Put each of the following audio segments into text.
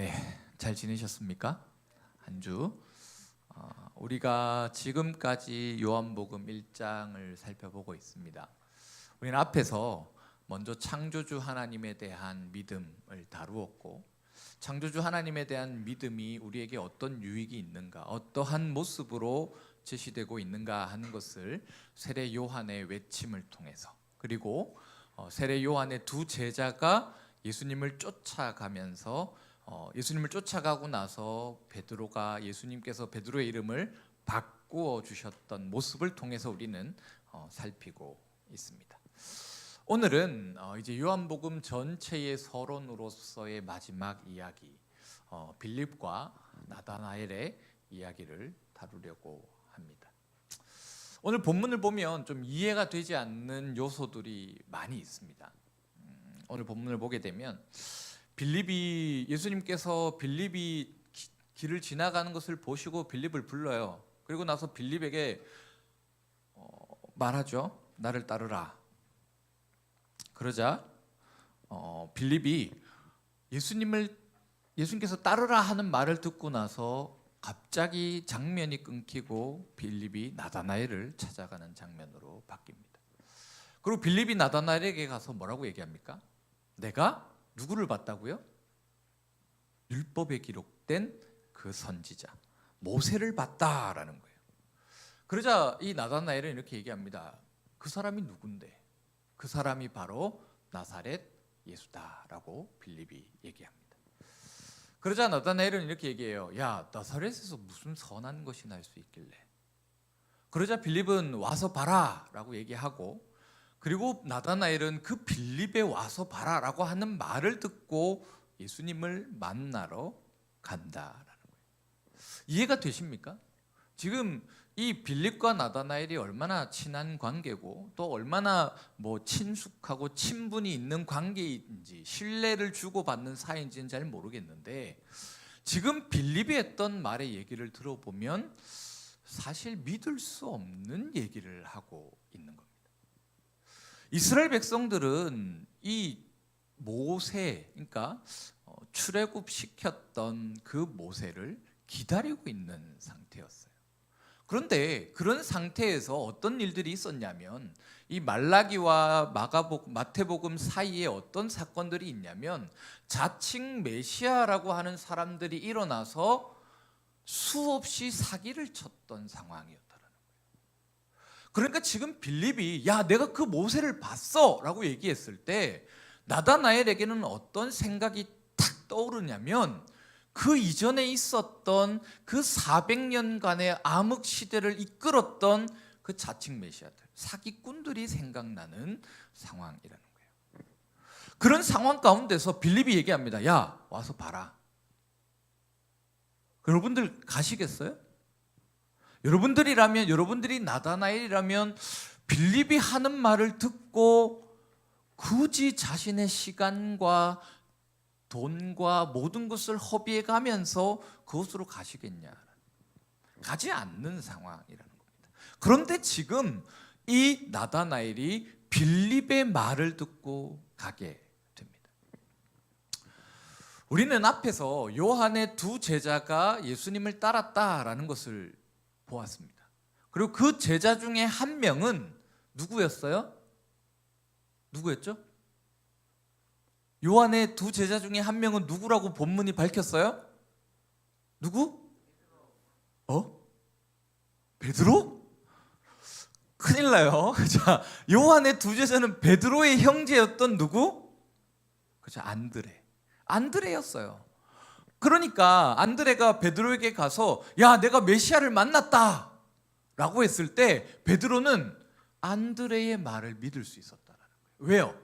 네, 잘 지내셨습니까? 한 주. 우리가 지금까지 요한복음 1장을 살펴보고 있습니다. 우리는 앞에서 먼저 창조주 하나님에 대한 믿음을 다루었고, 창조주 하나님에 대한 믿음이 우리에게 어떤 유익이 있는가, 어떠한 모습으로 제시되고 있는가 하는 것을 세례 요한의 외침을 통해서, 그리고 세례 요한의 두 제자가 예수님을 쫓아가면서 예수님을 쫓아가고 나서 베드로가 예수님께서 베드로의 이름을 바꾸어 주셨던 모습을 통해서 우리는 살피고 있습니다. 오늘은 이제 요한복음 전체의 서론으로서의 마지막 이야기, 빌립과 나다나엘의 이야기를 다루려고 합니다. 오늘 본문을 보면 좀 이해가 되지 않는 요소들이 많이 있습니다. 오늘 본문을 보게 되면 예수님께서 빌립이 길을 지나가는 것을 보시고 빌립을 불러요. 그리고 나서 빌립에게 말하죠. 나를 따르라. 그러자 빌립이 예수님께서 따르라 하는 말을 듣고 나서 갑자기 장면이 끊기고 빌립이 나다나엘을 찾아가는 장면으로 바뀝니다. 그리고 빌립이 나다나엘에게 가서 뭐라고 얘기합니까? 내가 누구를 봤다고요? 율법에 기록된 그 선지자 모세를 봤다라는 거예요. 그러자 이 나다나엘은 이렇게 얘기합니다. 그 사람이 누군데? 그 사람이 바로 나사렛 예수다라고 빌립이 얘기합니다. 그러자 나다나엘은 이렇게 얘기해요. 야, 나사렛에서 무슨 선한 것이 날 수 있길래? 그러자 빌립은 와서 봐라라고 얘기하고, 그리고 나다나엘은 그 빌립에 와서 봐라라고 하는 말을 듣고 예수님을 만나러 간다라는 거예요. 이해가 되십니까? 지금 이 빌립과 나다나엘이 얼마나 친한 관계고 또 얼마나 친숙하고 친분이 있는 관계인지, 신뢰를 주고받는 사이인지는 잘 모르겠는데, 지금 빌립이 했던 말의 얘기를 들어보면 사실 믿을 수 없는 얘기를 하고 있는 겁니다. 이스라엘 백성들은 이 모세, 그러니까 출애굽시켰던 그 모세를 기다리고 있는 상태였어요. 그런데 그런 상태에서 어떤 일들이 있었냐면, 이 말라기와 마태복음 사이에 어떤 사건들이 있냐면, 자칭 메시아라고 하는 사람들이 일어나서 수없이 사기를 쳤던 상황이었다라는 거예요. 그러니까 지금 빌립이 야, 내가 그 모세를 봤어 라고 얘기했을 때 나다나엘에게는 어떤 생각이 탁 떠오르냐면, 그 이전에 있었던 그 400년간의 암흑 시대를 이끌었던 그 자칭 메시아들, 사기꾼들이 생각나는 상황이라는 거예요. 그런 상황 가운데서 빌립이 얘기합니다. 야, 와서 봐라. 여러분들 가시겠어요? 여러분들이 나다나엘이라면 빌립이 하는 말을 듣고 굳이 자신의 시간과 돈과 모든 것을 허비해 가면서 그곳으로 가시겠냐? 가지 않는 상황이라는 겁니다. 그런데 지금 이 나다나엘이 빌립의 말을 듣고 가게 됩니다. 우리는 앞에서 요한의 두 제자가 예수님을 따랐다라는 것을 보았습니다. 그리고 그 제자 중에 한 명은 누구였어요? 누구였죠? 요한의 두 제자 중에 한 명은 누구라고 본문이 밝혔어요? 누구? 베드로? 큰일 나요. 자, 요한의 두 제자는 베드로의 형제였던 누구? 그죠, 안드레였어요. 그러니까 안드레가 베드로에게 가서 야, 내가 메시아를 만났다 라고 했을 때 베드로는 안드레의 말을 믿을 수 있었다라는 거예요. 왜요?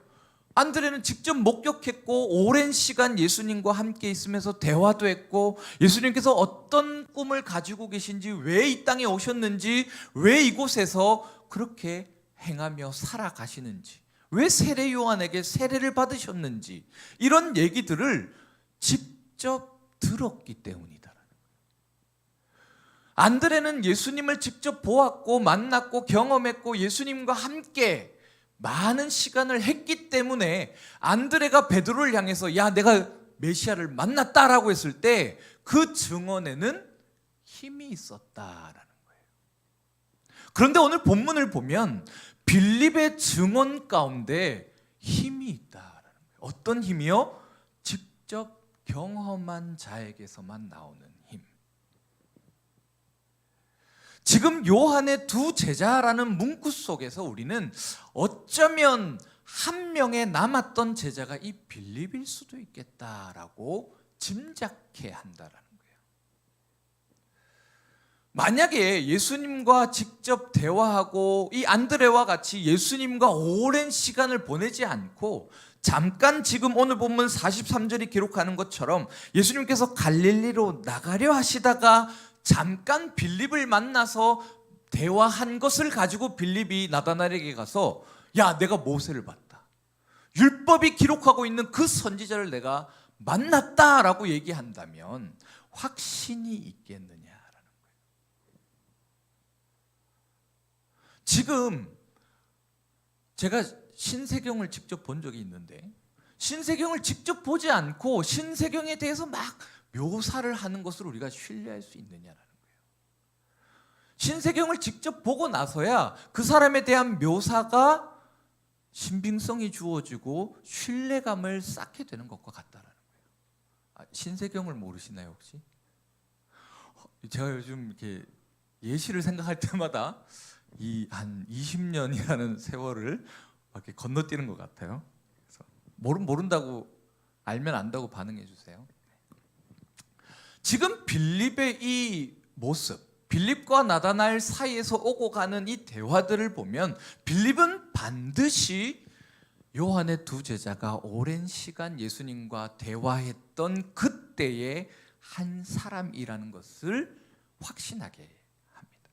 안드레는 직접 목격했고 오랜 시간 예수님과 함께 있으면서 대화도 했고, 예수님께서 어떤 꿈을 가지고 계신지, 왜 이 땅에 오셨는지, 왜 이곳에서 그렇게 행하며 살아가시는지, 왜 세례 요한에게 세례를 받으셨는지, 이런 얘기들을 직접 들었기 때문이다. 안드레는 예수님을 직접 보았고 만났고 경험했고 예수님과 함께 많은 시간을 했기 때문에 안드레가 베드로를 향해서 야, 내가 메시아를 만났다라고 했을 때 그 증언에는 힘이 있었다라는 거예요. 그런데 오늘 본문을 보면 빌립의 증언 가운데 힘이 있다라는 거예요. 어떤 힘이요? 직접 경험한 자에게서만 나오는 힘. 지금 요한의 두 제자라는 문구 속에서 우리는 어쩌면 한 명의 남았던 제자가 이 빌립일 수도 있겠다라고 짐작해 한다라는 거예요. 만약에 예수님과 직접 대화하고 이 안드레와 같이 예수님과 오랜 시간을 보내지 않고 잠깐 지금 오늘 본문 43절이 기록하는 것처럼 예수님께서 갈릴리로 나가려 하시다가 잠깐 빌립을 만나서 대화한 것을 가지고 빌립이 나다나엘에게 가서 야, 내가 모세를 봤다. 율법이 기록하고 있는 그 선지자를 내가 만났다라고 얘기한다면 확신이 있겠느냐라는 거예요. 지금 제가 신세경을 직접 본 적이 있는데 신세경을 직접 보지 않고 신세경에 대해서 막 묘사를 하는 것을 우리가 신뢰할 수 있느냐라는 거예요. 신세경을 직접 보고 나서야 그 사람에 대한 묘사가 신빙성이 주어지고 신뢰감을 쌓게 되는 것과 같다라는 거예요. 신세경을 모르시나요 혹시? 제가 요즘 이렇게 예시를 생각할 때마다 이 한 20년이라는 세월을 이렇게 건너뛰는 것 같아요. 그래서 모른다고 알면 안다고 반응해 주세요. 지금 빌립의 이 모습, 빌립과 나다나엘 사이에서 오고 가는 이 대화들을 보면 빌립은 반드시 요한의 두 제자가 오랜 시간 예수님과 대화했던 그때의 한 사람이라는 것을 확신하게 합니다.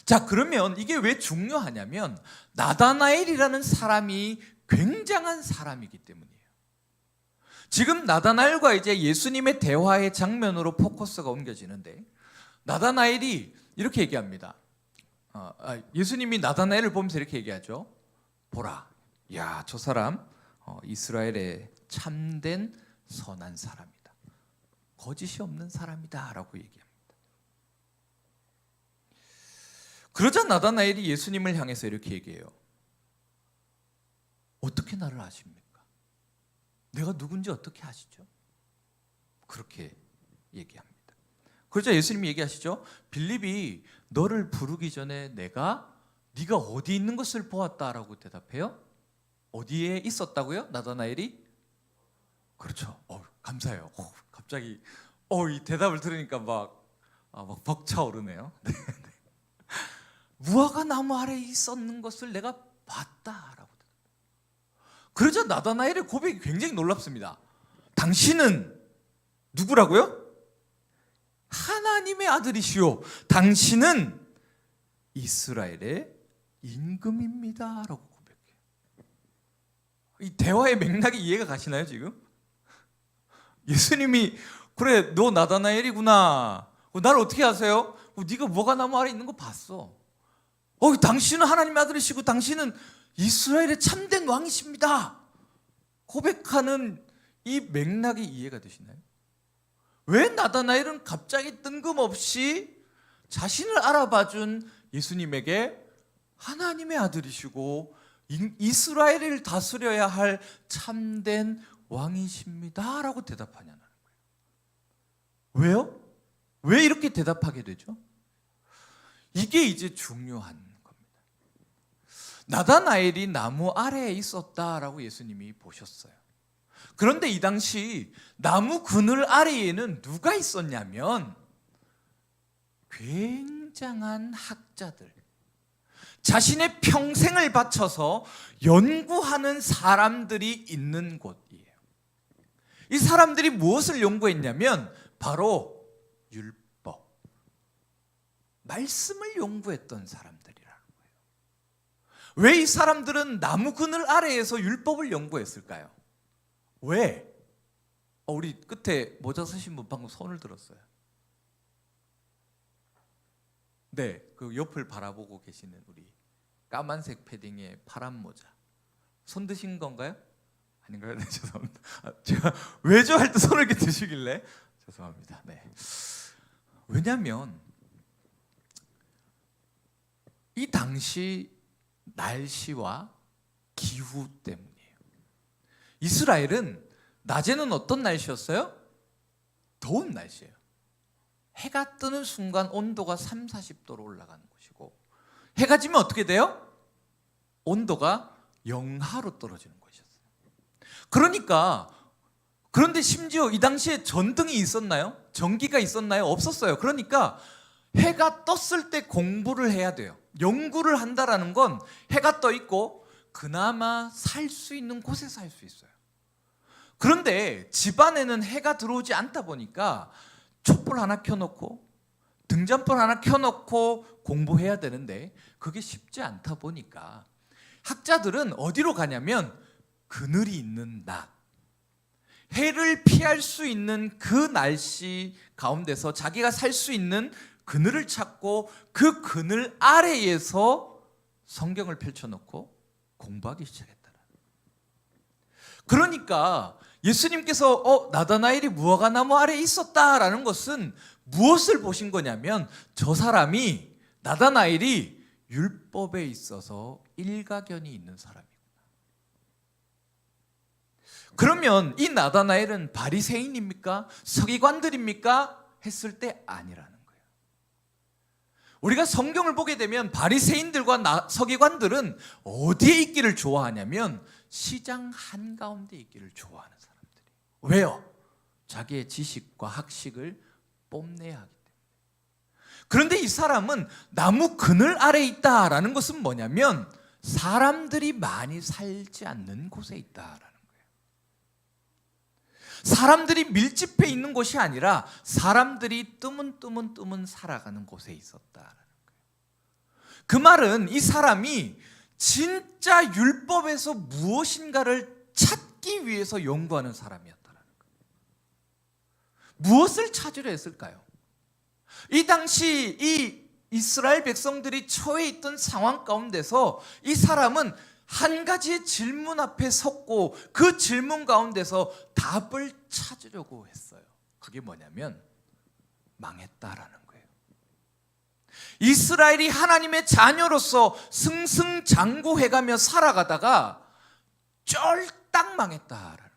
자, 그러면 이게 왜 중요하냐면 나다나엘이라는 사람이 굉장한 사람이기 때문이에요. 지금 나다나엘과 이제 예수님의 대화의 장면으로 포커스가 옮겨지는데 나다나엘이 이렇게 얘기합니다. 예수님이 나다나엘을 보면서 이렇게 얘기하죠. 보라, 야, 저 사람 이스라엘의 참된 선한 사람이다. 거짓이 없는 사람이다 라고 얘기합니다. 그러자 나다나엘이 예수님을 향해서 이렇게 얘기해요. 어떻게 나를 아십니까? 내가 누군지 어떻게 아시죠? 그렇게 얘기합니다. 그러자 예수님이 얘기하시죠. 빌립이 너를 부르기 전에 네가 어디 있는 것을 보았다라고 대답해요. 어디에 있었다고요? 나다나엘이? 그렇죠. 감사해요. 갑자기 이 대답을 들으니까 막 벅차오르네요. 무화과 나무 아래에 있었는 것을 내가 봤다라고. 그러자 나다나엘의 고백이 굉장히 놀랍습니다. 당신은 누구라고요? 하나님의 아들이시오. 당신은 이스라엘의 임금입니다 라고 고백해요. 이 대화의 맥락이 이해가 가시나요 지금? 예수님이 그래 너 나다나엘이구나. 날 어떻게 아세요? 네가 무화과 나무 아래 있는 거 봤어. 당신은 하나님의 아들이시고 당신은 이스라엘의 참된 왕이십니다. 고백하는 이 맥락이 이해가 되시나요? 왜 나다나엘은 갑자기 뜬금없이 자신을 알아봐준 예수님에게 하나님의 아들이시고 이스라엘을 다스려야 할 참된 왕이십니다 라고 대답하냐는 거예요. 왜요? 왜 이렇게 대답하게 되죠? 이게 이제 중요한 겁니다. 나다나엘이 나무 아래에 있었다라고 예수님이 보셨어요. 그런데 이 당시 나무 그늘 아래에는 누가 있었냐면 굉장한 학자들, 자신의 평생을 바쳐서 연구하는 사람들이 있는 곳이에요. 이 사람들이 무엇을 연구했냐면 바로 율법, 말씀을 연구했던 사람들이라는 거예요. 왜 이 사람들은 나무 그늘 아래에서 율법을 연구했을까요? 왜? 우리 끝에 모자 쓰신 분 방금 손을 들었어요. 네, 그 옆을 바라보고 계시는 우리 까만색 패딩에 파란 모자. 손 드신 건가요? 아닌가요? 네, 죄송합니다. 제가 왜죠 할 때 손을 이렇게 드시길래 죄송합니다. 네. 왜냐하면 이 당시 날씨와 기후 때문이에요. 이스라엘은 낮에는 어떤 날씨였어요? 더운 날씨예요. 해가 뜨는 순간 온도가 3, 40도로 올라가는 것이고, 해가 지면 어떻게 돼요? 온도가 영하로 떨어지는 것이었어요. 그런데 심지어 이 당시에 전등이 있었나요? 전기가 있었나요? 없었어요. 그러니까 해가 떴을 때 공부를 해야 돼요. 연구를 한다라는 건 해가 떠 있고 그나마 살 수 있는 곳에 살 수 있어요. 그런데 집안에는 해가 들어오지 않다 보니까 촛불 하나 켜놓고 등잔불 하나 켜놓고 공부해야 되는데 그게 쉽지 않다 보니까 학자들은 어디로 가냐면 그늘이 있는 낮, 해를 피할 수 있는 그 날씨 가운데서 자기가 살 수 있는 그늘을 찾고 그 그늘 아래에서 성경을 펼쳐놓고 공부하기 시작했다. 그러니까 예수님께서 나다나엘이 무화과 나무 아래에 있었다라는 것은 무엇을 보신 거냐면 저 사람이 나다나엘이 율법에 있어서 일가견이 있는 사람이구나. 그러면 이 나다나엘은 바리새인입니까? 서기관들입니까? 했을 때 아니라는 거예요. 우리가 성경을 보게 되면 바리새인들과 서기관들은 어디에 있기를 좋아하냐면 시장 한가운데 있기를 좋아하는 사람들이. 왜요? 자기의 지식과 학식을 뽐내야 하기 때문에. 그런데 이 사람은 나무 그늘 아래에 있다라는 것은 뭐냐면 사람들이 많이 살지 않는 곳에 있다라는 거예요. 사람들이 밀집해 있는 곳이 아니라 사람들이 뜨문뜨문 살아가는 곳에 있었다라는 거예요. 그 말은 이 사람이 진짜 율법에서 무엇인가를 찾기 위해서 연구하는 사람이었다는 거예요. 무엇을 찾으려 했을까요? 이 당시 이 이스라엘 백성들이 처해 있던 상황 가운데서 이 사람은 한 가지의 질문 앞에 섰고 그 질문 가운데서 답을 찾으려고 했어요. 그게 뭐냐면 망했다라는 거예요. 이스라엘이 하나님의 자녀로서 승승장구해가며 살아가다가 쫄딱 망했다라는 거예요.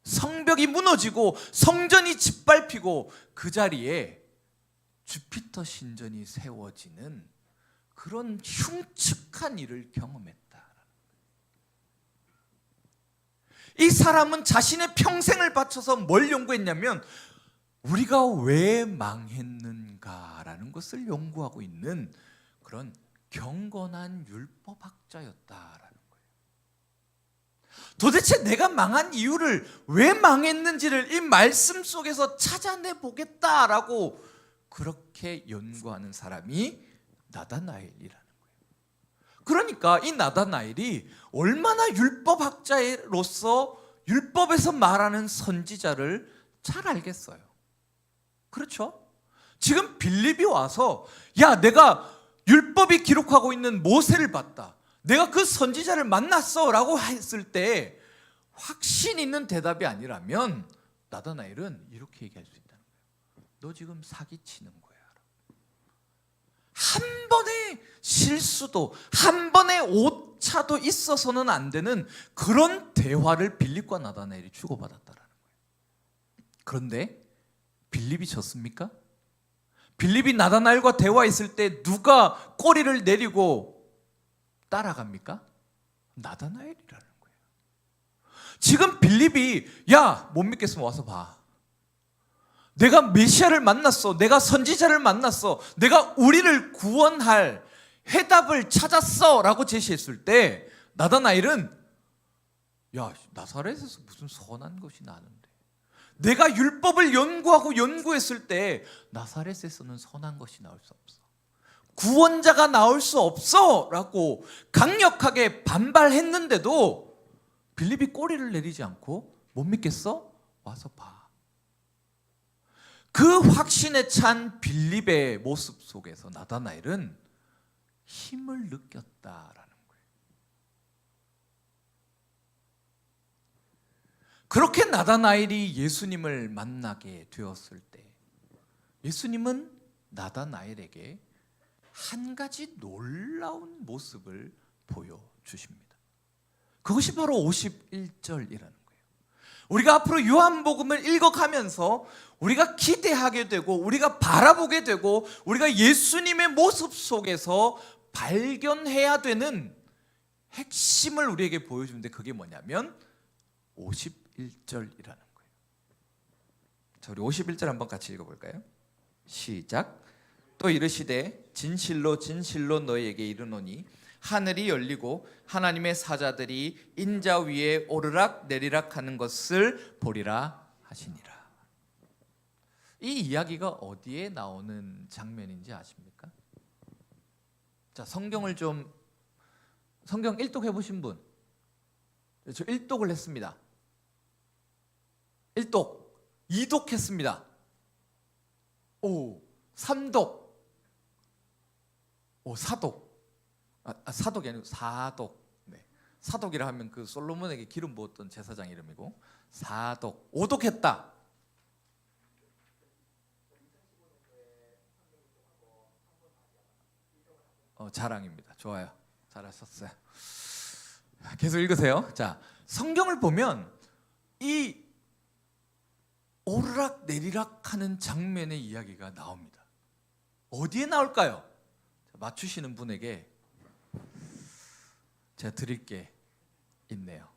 성벽이 무너지고 성전이 짓밟히고 그 자리에 주피터 신전이 세워지는 그런 흉측한 일을 경험했다. 이 사람은 자신의 평생을 바쳐서 뭘 연구했냐면 우리가 왜 망했는가라는 것을 연구하고 있는 그런 경건한 율법학자였다라는 거예요. 도대체 내가 망한 이유를 왜 망했는지를 이 말씀 속에서 찾아내 보겠다라고 그렇게 연구하는 사람이 나다나엘이라는 거예요. 그러니까 이 나다나엘이 얼마나 율법학자로서 율법에서 말하는 선지자를 잘 알겠어요. 그렇죠? 지금 빌립이 와서 야, 내가 율법이 기록하고 있는 모세를 봤다. 내가 그 선지자를 만났어 라고 했을 때 확신 있는 대답이 아니라면 나다나엘은 이렇게 얘기할 수 있다는 거예요. 너 지금 사기치는 거야. 한 번의 실수도 한 번의 오차도 있어서는 안 되는 그런 대화를 빌립과 나다나엘이 주고받았다라는 거예요. 그런데 빌립이 졌습니까? 빌립이 나다나엘과 대화했을 때 누가 꼬리를 내리고 따라갑니까? 나다나엘이라는 거예요. 지금 빌립이 야, 못 믿겠으면 와서 봐. 내가 메시아를 만났어. 내가 선지자를 만났어. 내가 우리를 구원할 해답을 찾았어 라고 제시했을 때 나다나엘은 야, 나사렛에서 무슨 선한 것이 나는데 내가 율법을 연구했을 때 나사렛에서는 선한 것이 나올 수 없어. 구원자가 나올 수 없어 라고 강력하게 반발했는데도 빌립이 꼬리를 내리지 않고 못 믿겠어? 와서 봐. 그 확신에 찬 빌립의 모습 속에서 나다나엘은 힘을 느꼈다라는 거예요. 그렇게 나다나엘이 예수님을 만나게 되었을 때 예수님은 나다나엘에게 한 가지 놀라운 모습을 보여주십니다. 그것이 바로 51절이라는 거예요. 우리가 앞으로 요한복음을 읽어가면서 우리가 기대하게 되고 우리가 바라보게 되고 우리가 예수님의 모습 속에서 발견해야 되는 핵심을 우리에게 보여주는데 그게 뭐냐면 51절이라는 거예요. 자, 우리 51절 한번 같이 읽어볼까요? 시작. 또 이르시되 진실로 진실로 너희에게 이르노니 하늘이 열리고 하나님의 사자들이 인자 위에 오르락 내리락 하는 것을 보리라 하시니라. 이 이야기가 어디에 나오는 장면인지 아십니까? 자, 성경 일독 해보신 분? 저 일독을 했습니다. 일독, 이독 했습니다. 오, 삼독, 오, 사독. 사독이 아니고 사독. 네. 사독이라 하면 그 솔로몬에게 기름 부었던 제사장 이름이고, 사독, 오독했다. 자랑입니다. 좋아요. 잘하셨어요. 계속 읽으세요. 자, 성경을 보면 이 오르락 내리락 하는 장면의 이야기가 나옵니다. 어디에 나올까요? 맞추시는 분에게 제가 드릴 게 있네요.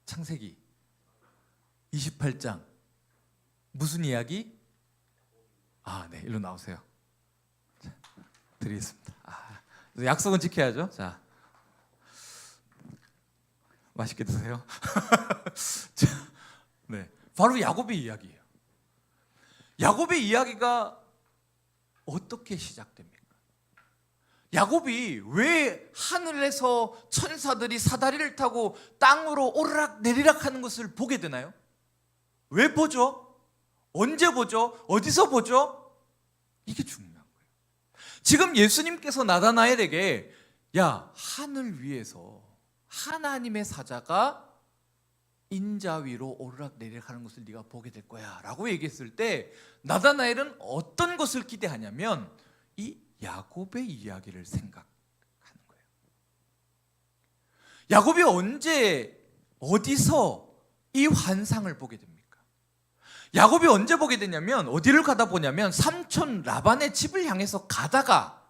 창세기 28장 무슨 이야기? 네, 일로 나오세요. 자, 드리겠습니다. 약속은 지켜야죠. 자, 맛있게 드세요. 자, 네, 바로 야곱의 이야기예요. 야곱의 이야기가 어떻게 시작됩니까? 야곱이 왜 하늘에서 천사들이 사다리를 타고 땅으로 오르락 내리락 하는 것을 보게 되나요? 왜 보죠? 언제 보죠? 어디서 보죠? 이게 중요한 거예요. 지금 예수님께서 나다나엘에게 야, 하늘 위에서 하나님의 사자가 인자 위로 오르락 내리락 하는 것을 네가 보게 될 거야 라고 얘기했을 때 나다나엘은 어떤 것을 기대하냐면 이 야곱의 이야기를 생각하는 거예요. 야곱이 언제 어디서 이 환상을 보게 됩니까? 야곱이 언제 보게 되냐면 어디를 가다 보냐면 삼촌 라반의 집을 향해서 가다가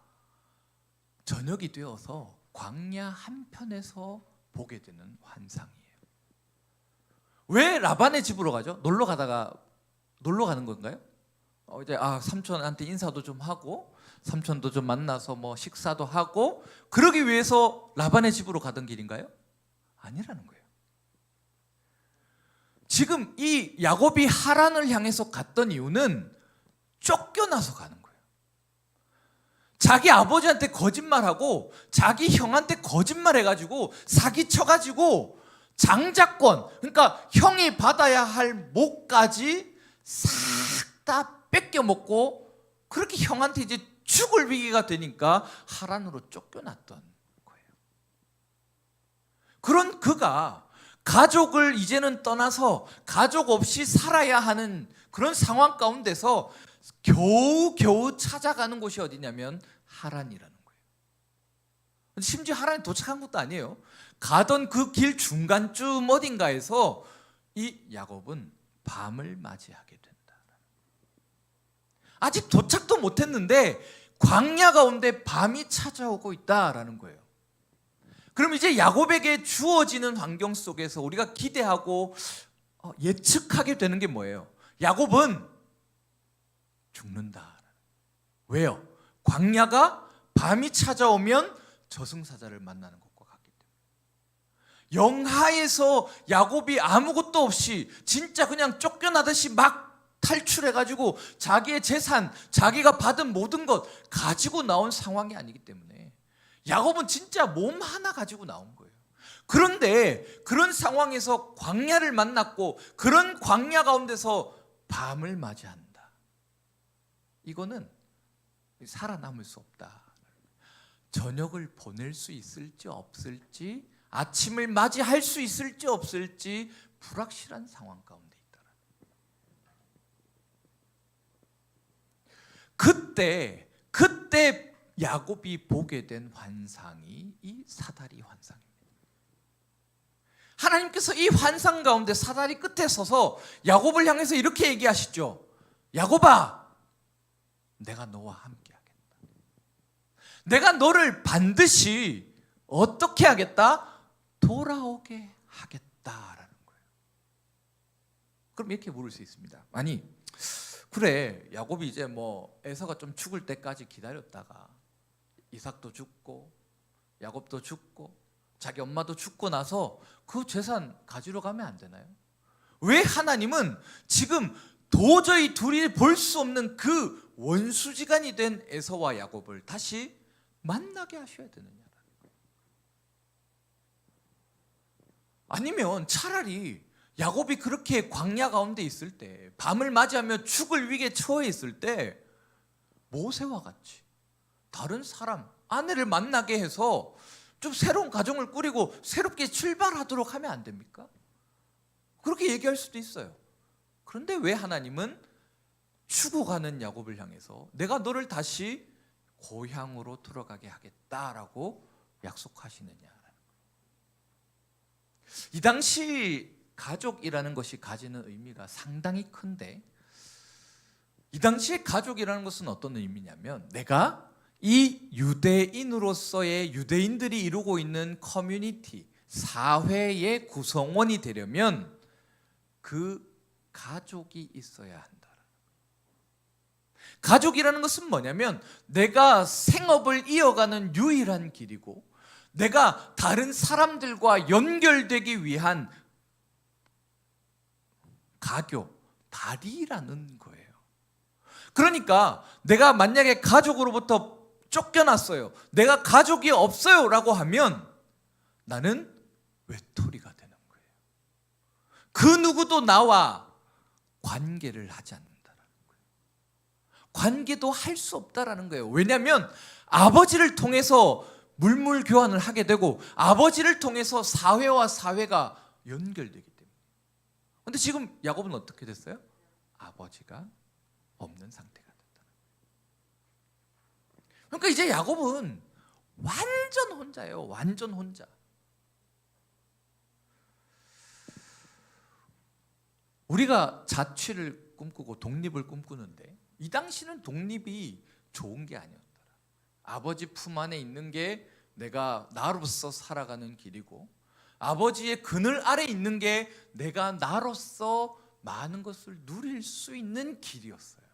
저녁이 되어서 광야 한편에서 보게 되는 환상이에요. 왜 라반의 집으로 가죠? 놀러 가는 건가요? 이제 삼촌한테 인사도 좀 하고 삼촌도 좀 만나서 뭐 식사도 하고 그러기 위해서 라반의 집으로 가던 길인가요? 아니라는 거예요. 지금 이 야곱이 하란을 향해서 갔던 이유는 쫓겨나서 가는 거예요. 자기 아버지한테 거짓말하고 자기 형한테 거짓말해가지고 사기쳐가지고 장자권, 그러니까 형이 받아야 할 몫까지 싹 다 뺏겨먹고 그렇게 형한테 이제 죽을 위기가 되니까 하란으로 쫓겨났던 거예요. 그런 그가 가족을 이제는 떠나서 가족 없이 살아야 하는 그런 상황 가운데서 겨우 찾아가는 곳이 어디냐면 하란이라는 거예요. 심지어 하란에 도착한 것도 아니에요. 가던 그 길 중간쯤 어딘가에서 이 야곱은 밤을 맞이하게 된다. 아직 도착도 못했는데 광야 가운데 밤이 찾아오고 있다라는 거예요. 그럼 이제 야곱에게 주어지는 환경 속에서 우리가 기대하고 예측하게 되는 게 뭐예요? 야곱은 죽는다. 왜요? 광야가 밤이 찾아오면 저승사자를 만나는 것과 같기 때문에. 영하에서 야곱이 아무것도 없이 진짜 그냥 쫓겨나듯이 막 탈출해가지고 자기의 재산, 자기가 받은 모든 것 가지고 나온 상황이 아니기 때문에 야곱은 진짜 몸 하나 가지고 나온 거예요. 그런데 그런 상황에서 광야를 만났고 그런 광야 가운데서 밤을 맞이한다. 이거는 살아남을 수 없다. 저녁을 보낼 수 있을지 없을지 아침을 맞이할 수 있을지 없을지 불확실한 상황 가운데 있다. 그때 야곱이 보게 된 환상이 이 사다리 환상입니다. 하나님께서 이 환상 가운데 사다리 끝에 서서 야곱을 향해서 이렇게 얘기하시죠. 야곱아, 내가 너와 함께 하겠다. 내가 너를 반드시 어떻게 하겠다? 돌아오게 하겠다라는 거예요. 그럼 이렇게 물을 수 있습니다. 아니, 그래, 야곱이 이제 에서가 좀 죽을 때까지 기다렸다가 이삭도 죽고 야곱도 죽고 자기 엄마도 죽고 나서 그 재산 가지러 가면 안 되나요? 왜 하나님은 지금 도저히 둘이 볼 수 없는 그 원수지간이 된 에서와 야곱을 다시 만나게 하셔야 되느냐? 아니면 차라리 야곱이 그렇게 광야 가운데 있을 때, 밤을 맞이하며 죽을 위기에 처해 있을 때 모세와 같이 다른 사람, 아내를 만나게 해서 좀 새로운 가정을 꾸리고 새롭게 출발하도록 하면 안 됩니까? 그렇게 얘기할 수도 있어요. 그런데 왜 하나님은 죽어가는 야곱을 향해서 내가 너를 다시 고향으로 들어가게 하겠다라고 약속하시느냐? 이 당시 가족이라는 것이 가지는 의미가 상당히 큰데, 이 당시의 가족이라는 것은 어떤 의미냐면, 내가 이 유대인으로서의 유대인들이 이루고 있는 커뮤니티, 사회의 구성원이 되려면 그 가족이 있어야 한다. 가족이라는 것은 뭐냐면 내가 생업을 이어가는 유일한 길이고, 내가 다른 사람들과 연결되기 위한 가교, 다리라는 거예요. 그러니까 내가 만약에 가족으로부터 쫓겨났어요, 내가 가족이 없어요 라고 하면 나는 외톨이가 되는 거예요. 그 누구도 나와 관계를 하지 않는다라는 거예요. 관계도 할 수 없다라는 거예요. 왜냐하면 아버지를 통해서 물물 교환을 하게 되고 아버지를 통해서 사회와 사회가 연결되기 때문에. 그런데 지금 야곱은 어떻게 됐어요? 아버지가 없는 상태가 됐다. 그러니까 이제 야곱은 완전 혼자예요. 완전 혼자. 우리가 자취를 꿈꾸고 독립을 꿈꾸는데 이 당시는 독립이 좋은 게 아니었더라. 아버지 품 안에 있는 게 내가 나로서 살아가는 길이고, 아버지의 그늘 아래 있는 게 내가 나로서 많은 것을 누릴 수 있는 길이었어요.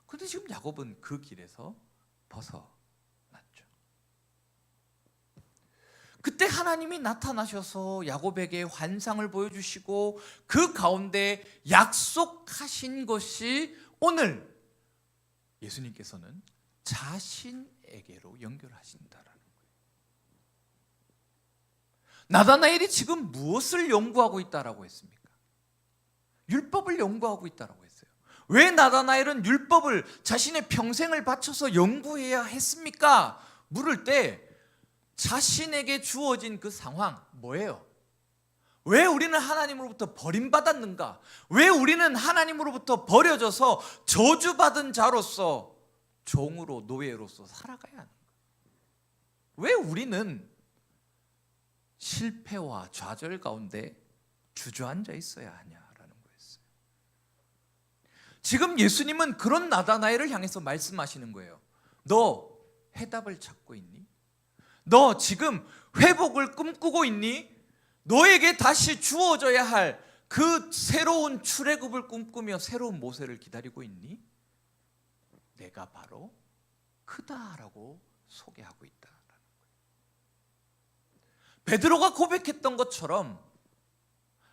그런데 지금 야곱은 그 길에서 벗어났죠. 그때 하나님이 나타나셔서 야곱에게 환상을 보여주시고 그 가운데 약속하신 것이 오늘 예수님께서는 자신에게로 연결하신다라는 거예요. 나다나엘이 지금 무엇을 연구하고 있다라고 했습니까? 율법을 연구하고 있다라고 했어요. 왜 나다나엘은 율법을 자신의 평생을 바쳐서 연구해야 했습니까? 물을 때 자신에게 주어진 그 상황 뭐예요? 왜 우리는 하나님으로부터 버림받았는가? 왜 우리는 하나님으로부터 버려져서 저주받은 자로서 종으로 노예로서 살아가야 하는가? 왜 우리는 실패와 좌절 가운데 주저앉아 있어야 하냐라는 거였어요. 지금 예수님은 그런 나다나엘을 향해서 말씀하시는 거예요. 너 해답을 찾고 있니? 너 지금 회복을 꿈꾸고 있니? 너에게 다시 주어져야 할 그 새로운 출애굽을 꿈꾸며 새로운 모세를 기다리고 있니? 내가 바로 그다라고 소개하고 있다라는 거예요. 베드로가 고백했던 것처럼,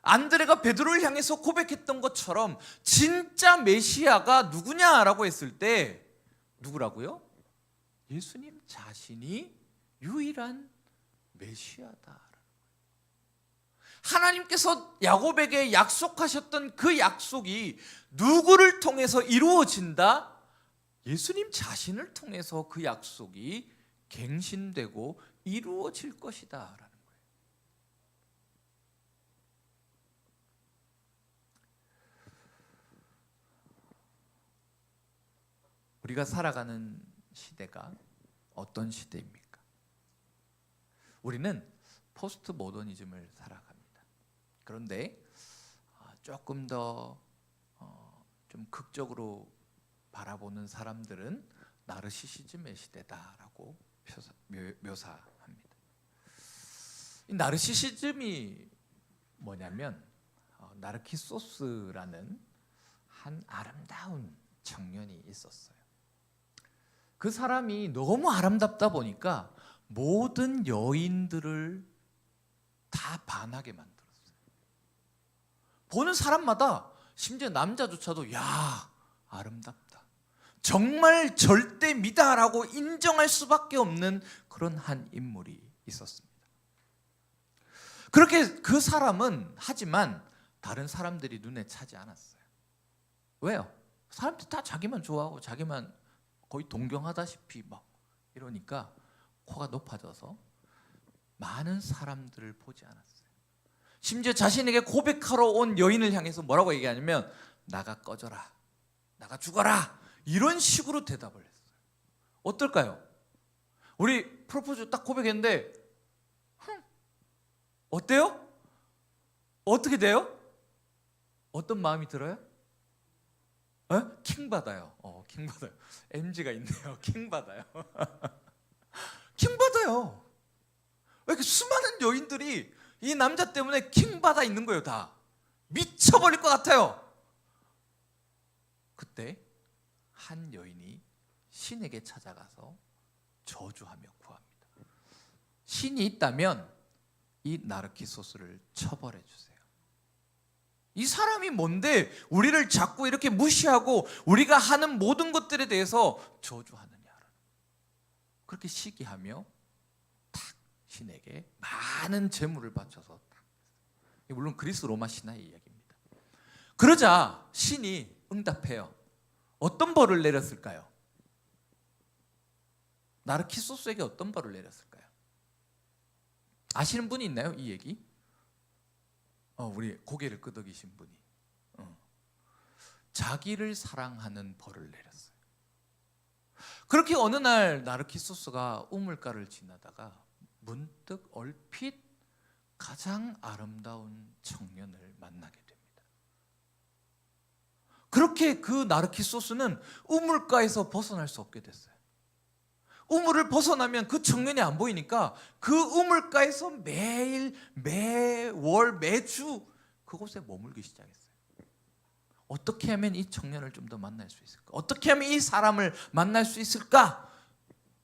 안드레가 베드로를 향해서 고백했던 것처럼 진짜 메시아가 누구냐라고 했을 때 누구라고요? 예수님 자신이 유일한 메시아다. 하나님께서 야곱에게 약속하셨던 그 약속이 누구를 통해서 이루어진다? 예수님 자신을 통해서 그 약속이 갱신되고 이루어질 것이다 라는 거예요. 우리가 살아가는 시대가 어떤 시대입니까? 우리는 포스트 모더니즘을 살아갑니다. 그런데 조금 더 좀 극적으로 바라보는 사람들은 나르시시즘의 시대다라고 묘사합니다. 이 나르시시즘이 뭐냐면 나르키소스라는 한 아름다운 청년이 있었어요. 그 사람이 너무 아름답다 보니까 모든 여인들을 다 반하게 만들었어요. 보는 사람마다, 심지어 남자조차도 야, 아름답다, 정말 절대미다라고 인정할 수밖에 없는 그런 한 인물이 있었습니다. 그렇게 그 사람은 하지만 다른 사람들이 눈에 차지 않았어요. 왜요? 사람들이 다 자기만 좋아하고 자기만 거의 동경하다시피 막 이러니까 코가 높아져서 많은 사람들을 보지 않았어요. 심지어 자신에게 고백하러 온 여인을 향해서 뭐라고 얘기하냐면 나가 꺼져라, 나가 죽어라, 이런 식으로 대답을 했어요. 어떨까요? 우리 프로포즈 딱 고백했는데 어때요? 어떻게 돼요? 어떤 마음이 들어요? 킹 받아요. 킹 받아요. MG가 있네요. 킹 받아요. 킹 받아요. 왜 이렇게 수많은 여인들이 이 남자 때문에 킹 받아 있는 거예요. 다 미쳐버릴 것 같아요. 그때 한 여인이 신에게 찾아가서 저주하며 구합니다. 신이 있다면 이 나르키소스를 처벌해 주세요. 이 사람이 뭔데 우리를 자꾸 이렇게 무시하고 우리가 하는 모든 것들에 대해서 저주하느냐라는, 그렇게 시기하며 탁 신에게 많은 재물을 바쳐서 탁. 물론 그리스 로마 신화의 이야기입니다. 그러자 신이 응답해요. 어떤 벌을 내렸을까요? 나르키소스에게 어떤 벌을 내렸을까요? 아시는 분이 있나요? 이 얘기? 우리 고개를 끄덕이신 분이 자기를 사랑하는 벌을 내렸어요. 그렇게 어느 날 나르키소스가 우물가를 지나다가 문득 얼핏 가장 아름다운 청년을 만나게 됩니다. 그렇게 그 나르키소스는 우물가에서 벗어날 수 없게 됐어요. 우물을 벗어나면 그 청년이 안 보이니까 그 우물가에서 매일, 매월, 매주 그곳에 머물기 시작했어요. 어떻게 하면 이 청년을 좀 더 만날 수 있을까? 어떻게 하면 이 사람을 만날 수 있을까?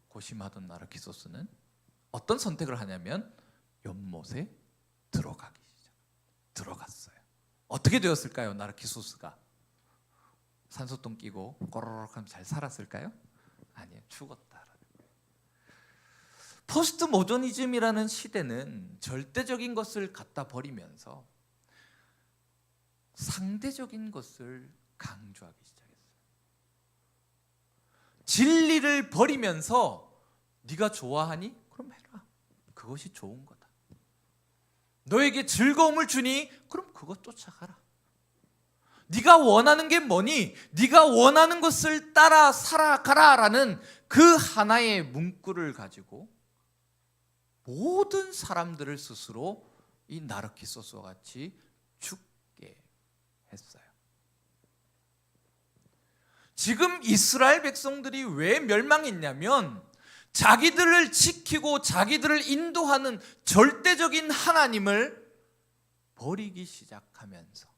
고심하던 나르키소스는 어떤 선택을 하냐면 연못에 들어갔어요. 어떻게 되었을까요? 나르키소스가 산소통 끼고 꼬르륵 하면 잘 살았을까요? 아니요, 죽었다. 포스트 모더니즘이라는 시대는 절대적인 것을 갖다 버리면서 상대적인 것을 강조하기 시작했어요. 진리를 버리면서 네가 좋아하니? 그럼 해라. 그것이 좋은 거다. 너에게 즐거움을 주니? 그럼 그것 쫓아가라. 네가 원하는 게 뭐니? 네가 원하는 것을 따라 살아가라라는 그 하나의 문구를 가지고 모든 사람들을 스스로 이 나르키소스와 같이 죽게 했어요. 지금 이스라엘 백성들이 왜 멸망했냐면 자기들을 지키고 자기들을 인도하는 절대적인 하나님을 버리기 시작하면서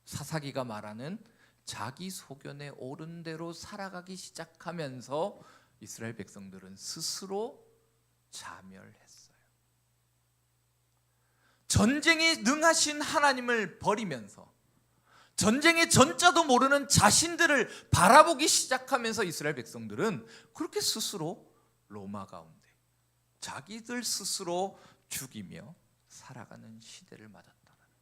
사사기가 말하는 자기 소견에 옳은 대로 살아가기 시작하면서 이스라엘 백성들은 스스로 자멸했어요. 전쟁에 능하신 하나님을 버리면서 전쟁의 전자도 모르는 자신들을 바라보기 시작하면서 이스라엘 백성들은 그렇게 스스로 로마 가운데 자기들 스스로 죽이며 살아가는 시대를 맞았다는 거예요.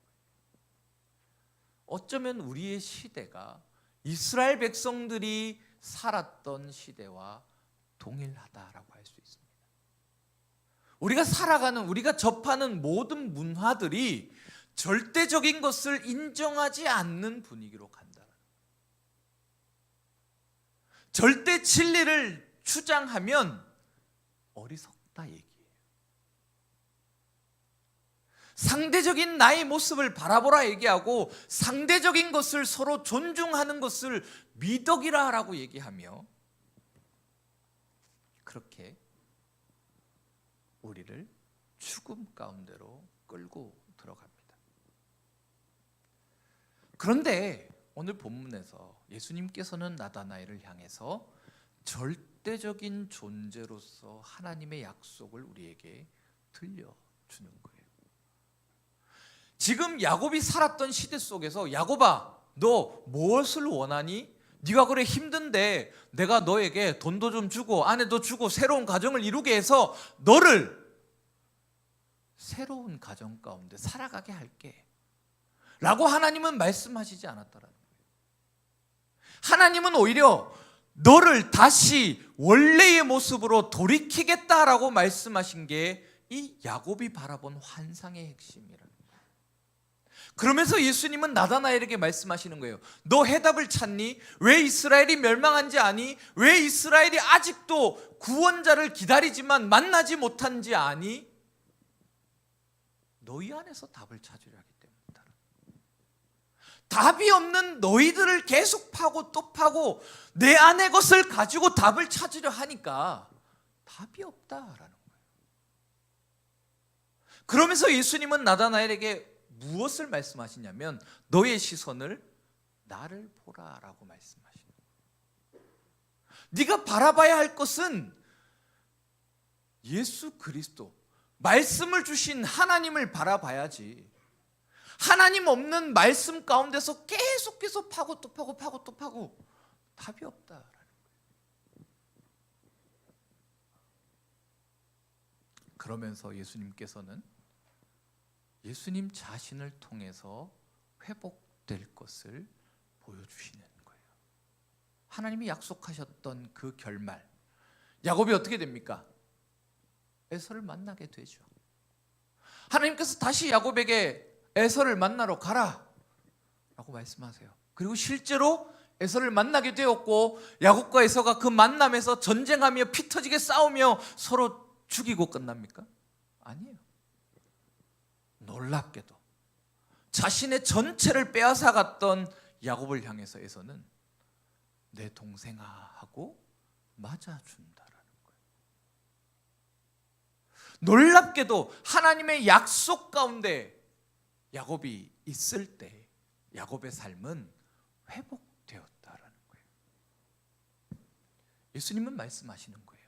어쩌면 우리의 시대가 이스라엘 백성들이 살았던 시대와 동일하다라고 할 수 있습니다. 우리가 살아가는, 우리가 접하는 모든 문화들이 절대적인 것을 인정하지 않는 분위기로 간다는 거예요. 절대 진리를 주장하면 어리석다 얘기예요. 상대적인 나의 모습을 바라보라 얘기하고 상대적인 것을 서로 존중하는 것을 미덕이라 라고 얘기하며 그렇게 우리를 죽음 가운데로 끌고 들어갑니다. 그런데 오늘 본문에서 예수님께서는 나다나엘을 향해서 절대적인 존재로서 하나님의 약속을 우리에게 들려주는 거예요. 지금 야곱이 살았던 시대 속에서 야곱아, 너 무엇을 원하니? 네가 그래 힘든데 내가 너에게 돈도 좀 주고 아내도 주고 새로운 가정을 이루게 해서 너를 새로운 가정 가운데 살아가게 할게 라고 하나님은 말씀하시지 않았다라는 거예요. 하나님은 오히려 너를 다시 원래의 모습으로 돌이키겠다라고 말씀하신 게 이 야곱이 바라본 환상의 핵심이라는 거예요. 그러면서 예수님은 나다나엘에게 말씀하시는 거예요. 너 해답을 찾니? 왜 이스라엘이 멸망한지 아니? 왜 이스라엘이 아직도 구원자를 기다리지만 만나지 못한지 아니? 너희 안에서 답을 찾으려 하기 때문이다. 답이 없는 너희들을 계속 파고 또 파고 내 안의 것을 가지고 답을 찾으려 하니까 답이 없다라는 거예요. 그러면서 예수님은 나다나엘에게 무엇을 말씀하시냐면 너의 시선을 나를 보라라고 말씀하시는 거예요. 네가 바라봐야 할 것은 예수 그리스도, 말씀을 주신 하나님을 바라봐야지. 하나님 없는 말씀 가운데서 계속해서 파고 또 파고 파고 또 파고 답이 없다라는 거예요. 그러면서 예수님께서는 예수님 자신을 통해서 회복될 것을 보여주시는 거예요. 하나님이 약속하셨던 그 결말, 야곱이 어떻게 됩니까? 에서를 만나게 되죠. 하나님께서 다시 야곱에게 에서를 만나러 가라 라고 말씀하세요. 그리고 실제로 에서를 만나게 되었고 야곱과 에서가 그 만남에서 전쟁하며 피 터지게 싸우며 서로 죽이고 끝납니까? 아니에요. 놀랍게도 자신의 전체를 빼앗아갔던 야곱을 향해서 에서는 내 동생아 하고 맞아준다라는 거예요. 놀랍게도 하나님의 약속 가운데 야곱이 있을 때 야곱의 삶은 회복되었다라는 거예요. 예수님은 말씀하시는 거예요.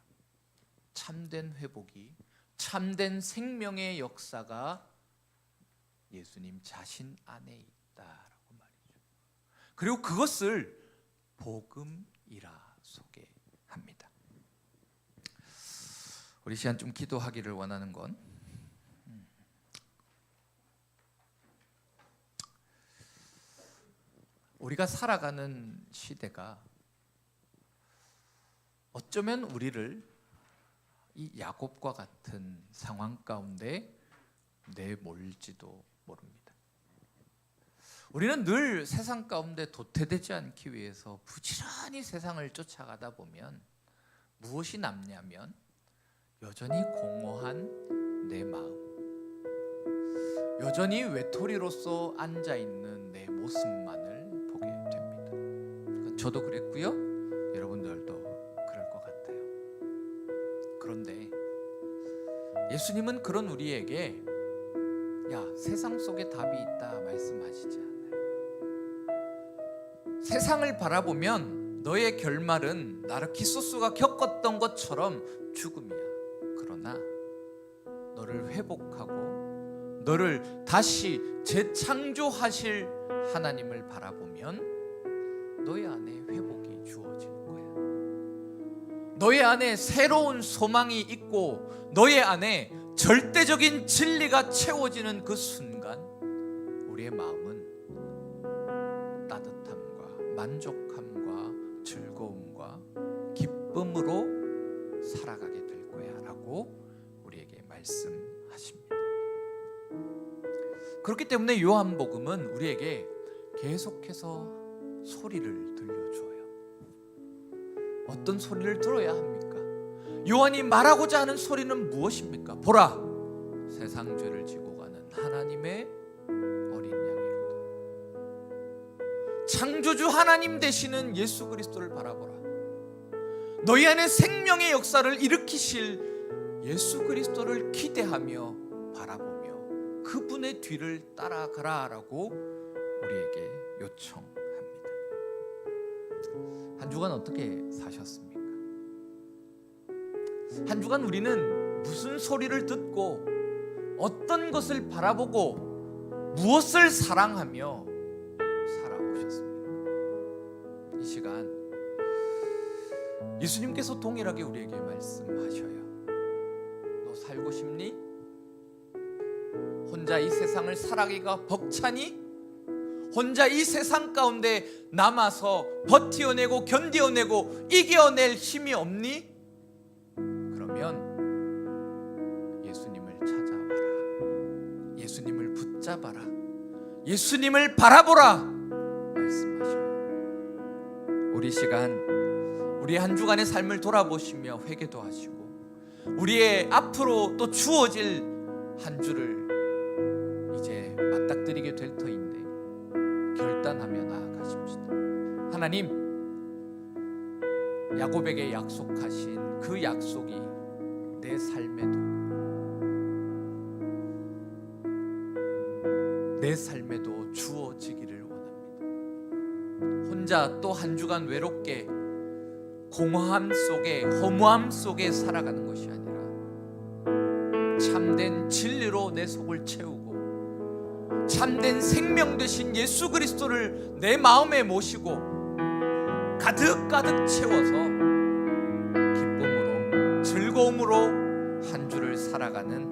참된 회복이, 참된 생명의 역사가 예수님 자신 안에 있다라고 말이죠. 그리고 그것을 복음이라 소개합니다. 우리 시간 좀 기도하기를 원하는 건 우리가 살아가는 시대가 어쩌면 우리를 이 야곱과 같은 상황 가운데 내몰지도 모릅니다. 우리는 늘 세상 가운데 도태되지 않기 위해서 부지런히 세상을 쫓아가다 보면 무엇이 남냐면 여전히 공허한 내 마음, 여전히 외톨이로서 앉아있는 내 모습만을 보게 됩니다. 저도 그랬고요. 여러분들도 그럴 것 같아요. 그런데 예수님은 그런 우리에게 야, 세상 속에 답이 있다 말씀하시지 않아요. 세상을 바라보면 너의 결말은 나르키소스가 겪었던 것처럼 죽음이야. 그러나 너를 회복하고 너를 다시 재창조하실 하나님을 바라보면 너의 안에 회복이 주어지는 거야. 너의 안에 새로운 소망이 있고 너의 안에 절대적인 진리가 채워지는 그 순간 우리의 마음은 따뜻함과 만족함과 즐거움과 기쁨으로 살아가게 될 거야 라고 우리에게 말씀하십니다. 그렇기 때문에 요한복음은 우리에게 계속해서 소리를 들려줘요. 어떤 소리를 들어야 합니까? 요한이 말하고자 하는 소리는 무엇입니까? 보라, 세상 죄를 지고 가는 하나님의 어린 양이로다. 창조주 하나님 되시는 예수 그리스도를 바라보라. 너희 안에 생명의 역사를 일으키실 예수 그리스도를 기대하며 바라보며 그분의 뒤를 따라가라라고 우리에게 요청합니다. 한 주간 어떻게 사셨습니까? 한 주간 우리는 무슨 소리를 듣고 어떤 것을 바라보고 무엇을 사랑하며 살아오셨습니까? 이 시간 예수님께서 동일하게 우리에게 말씀하셔요. 너 살고 싶니? 혼자 이 세상을 살아가기가 벅차니? 혼자 이 세상 가운데 남아서 버티어내고 견디어내고 이겨낼 힘이 없니? 그러면 예수님을 찾아와라. 예수님을 붙잡아라. 예수님을 바라보라 말씀하셔요. 우리 시간, 우리 한 주간의 삶을 돌아보시며 회개도 하시고 우리의 앞으로 또 주어질 한 주를 이제 맞닥뜨리게 될 터인데 결단하며 나아가십시다. 하나님, 야곱에게 약속하신 그 약속이 내 삶에도 주어지기를 원합니다. 혼자 또 한 주간 외롭게 공허함 속에, 허무함 속에 살아가는 것이 아니라 참된 진리로 내 속을 채우고 참된 생명 되신 예수 그리스도를 내 마음에 모시고 가득가득 채워서 기쁨으로, 즐거움으로 한 주를 살아가는